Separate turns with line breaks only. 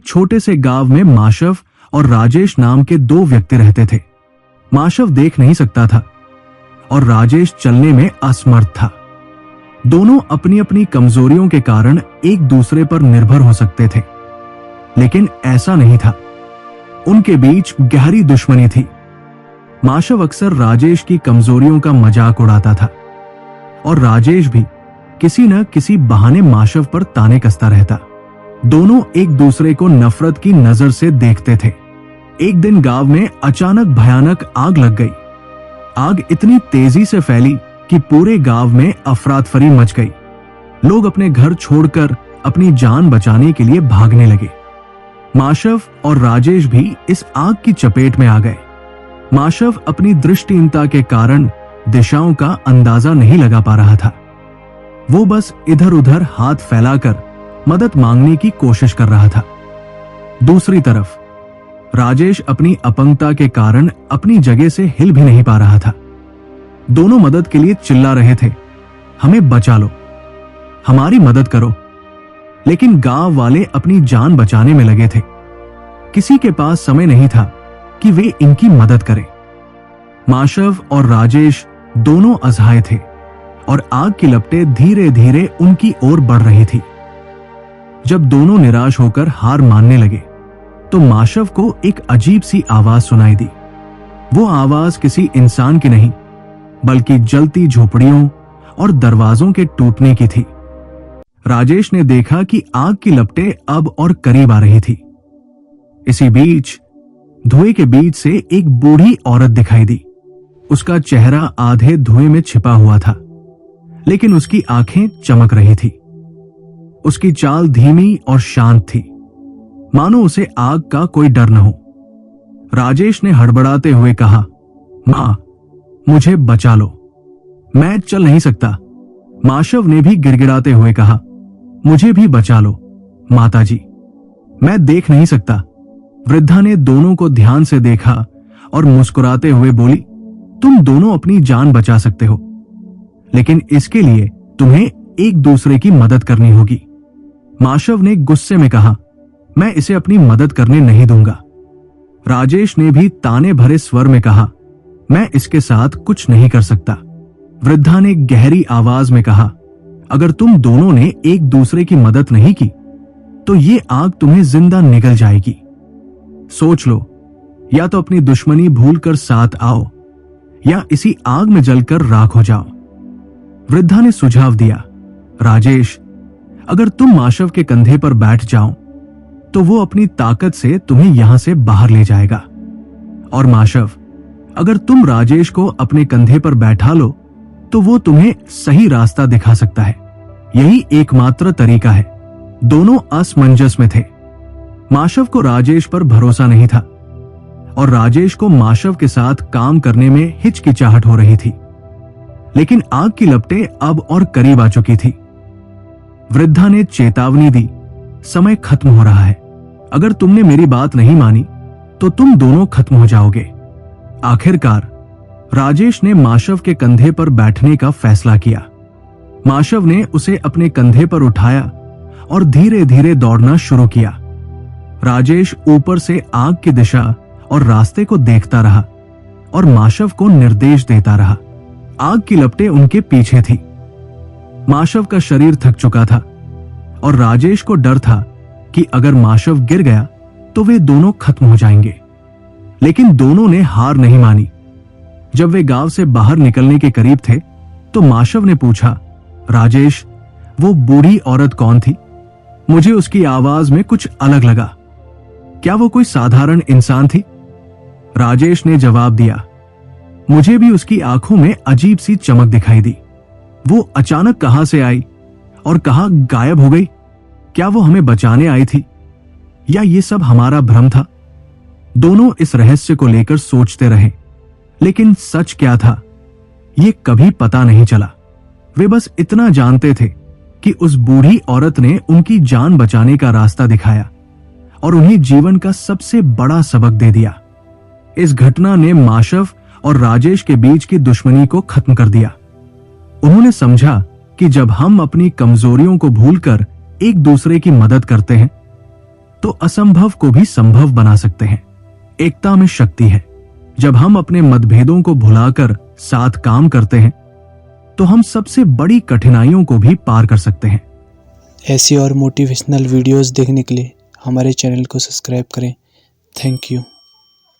छोटे से गांव में माशव और राजेश नाम के दो व्यक्ति रहते थे। माशव देख नहीं सकता था और राजेश चलने में असमर्थ था। दोनों अपनी अपनी कमजोरियों के कारण एक दूसरे पर निर्भर हो सकते थे, लेकिन ऐसा नहीं था। उनके बीच गहरी दुश्मनी थी। माशव अक्सर राजेश की कमजोरियों का मजाक उड़ाता था और राजेश भी किसी न किसी बहाने माशव पर ताने कसता रहता। दोनों एक दूसरे को नफरत की नजर से देखते थे। एक दिन गांव में अचानक भयानक आग लग गई। आग इतनी तेजी से फैली कि पूरे गांव में अफरातफरी मच गई। लोग अपने घर छोड़कर अपनी जान बचाने के लिए भागने लगे। माशव और राजेश भी इस आग की चपेट में आ गए। माशव अपनी दृष्टिहीनता के कारण दिशाओं का अंदाजा नहीं लगा पा रहा था। वो बस इधर उधर हाथ फैलाकर मदद मांगने की कोशिश कर रहा था। दूसरी तरफ राजेश अपनी अपंगता के कारण अपनी जगह से हिल भी नहीं पा रहा था। दोनों मदद के लिए चिल्ला रहे थे, हमें बचा लो, हमारी मदद करो। लेकिन गांव वाले अपनी जान बचाने में लगे थे। किसी के पास समय नहीं था कि वे इनकी मदद करें। माशव और राजेश दोनों असहाय थे और आग की लपटें धीरे धीरे उनकी ओर बढ़ रही थी। जब दोनों निराश होकर हार मानने लगे तो माशव को एक अजीब सी आवाज सुनाई दी। वो आवाज किसी इंसान की नहीं, बल्कि जलती झोपड़ियों और दरवाजों के टूटने की थी। राजेश ने देखा कि आग की लपटें अब और करीब आ रही थी। इसी बीच धुएं के बीच से एक बूढ़ी औरत दिखाई दी। उसका चेहरा आधे धुएं में छिपा हुआ था, लेकिन उसकी आंखें चमक रही थी। उसकी चाल धीमी और शांत थी, मानो उसे आग का कोई डर न हो। राजेश ने हड़बड़ाते हुए कहा, मां, मुझे बचा लो, मैं चल नहीं सकता। माशव ने भी गिड़गिड़ाते हुए कहा, मुझे भी बचा लो माताजी, मैं देख नहीं सकता। वृद्धा ने दोनों को ध्यान से देखा और मुस्कुराते हुए बोली, तुम दोनों अपनी जान बचा सकते हो, लेकिन इसके लिए तुम्हें एक दूसरे की मदद करनी होगी। माशव ने गुस्से में कहा, मैं इसे अपनी मदद करने नहीं दूंगा। राजेश ने भी ताने भरे स्वर में कहा, मैं इसके साथ कुछ नहीं कर सकता। वृद्धा ने गहरी आवाज में कहा, अगर तुम दोनों ने एक दूसरे की मदद नहीं की तो ये आग तुम्हें जिंदा निगल जाएगी। सोच लो, या तो अपनी दुश्मनी भूलकर साथ आओ या इसी आग में जलकर राख हो जाओ। वृद्धा ने सुझाव दिया, राजेश, अगर तुम माशव के कंधे पर बैठ जाओ तो वो अपनी ताकत से तुम्हें यहां से बाहर ले जाएगा, और माशव, अगर तुम राजेश को अपने कंधे पर बैठा लो तो वो तुम्हें सही रास्ता दिखा सकता है। यही एकमात्र तरीका है। दोनों असमंजस में थे। माशव को राजेश पर भरोसा नहीं था और राजेश को माशव के साथ काम करने में हिचकिचाहट हो रही थी। लेकिन आग की लपटें अब और करीब आ चुकी थी। वृद्धा ने चेतावनी दी, समय खत्म हो रहा है, अगर तुमने मेरी बात नहीं मानी तो तुम दोनों खत्म हो जाओगे। आखिरकार राजेश ने माशव के कंधे पर बैठने का फैसला किया। माशव ने उसे अपने कंधे पर उठाया और धीरे धीरे दौड़ना शुरू किया। राजेश ऊपर से आग की दिशा और रास्ते को देखता रहा और माशव को निर्देश देता रहा। आग की लपटें उनके पीछे थी। माशव का शरीर थक चुका था और राजेश को डर था कि अगर माशव गिर गया तो वे दोनों खत्म हो जाएंगे। लेकिन दोनों ने हार नहीं मानी। जब वे गांव से बाहर निकलने के करीब थे तो माशव ने पूछा, राजेश, वो बूढ़ी औरत कौन थी? मुझे उसकी आवाज में कुछ अलग लगा। क्या वो कोई साधारण इंसान थी? राजेश ने जवाब दिया, मुझे भी उसकी आंखों में अजीब सी चमक दिखाई दी। वो अचानक कहां से आई और कहां गायब हो गई? क्या वो हमें बचाने आई थी या ये सब हमारा भ्रम था? दोनों इस रहस्य को लेकर सोचते रहे, लेकिन सच क्या था ये कभी पता नहीं चला। वे बस इतना जानते थे कि उस बूढ़ी औरत ने उनकी जान बचाने का रास्ता दिखाया और उन्हें जीवन का सबसे बड़ा सबक दे दिया। इस घटना ने माशव और राजेश के बीच की दुश्मनी को खत्म कर दिया। उन्होंने समझा कि जब हम अपनी कमजोरियों को भूलकर एक दूसरे की मदद करते हैं तो असंभव को भी संभव बना सकते हैं। एकता में शक्ति है। जब हम अपने मतभेदों को भुलाकर साथ काम करते हैं तो हम सबसे बड़ी कठिनाइयों को भी पार कर सकते हैं।
ऐसी और मोटिवेशनल वीडियोस देखने के लिए हमारे चैनल को सब्सक्राइब करें। Thank you.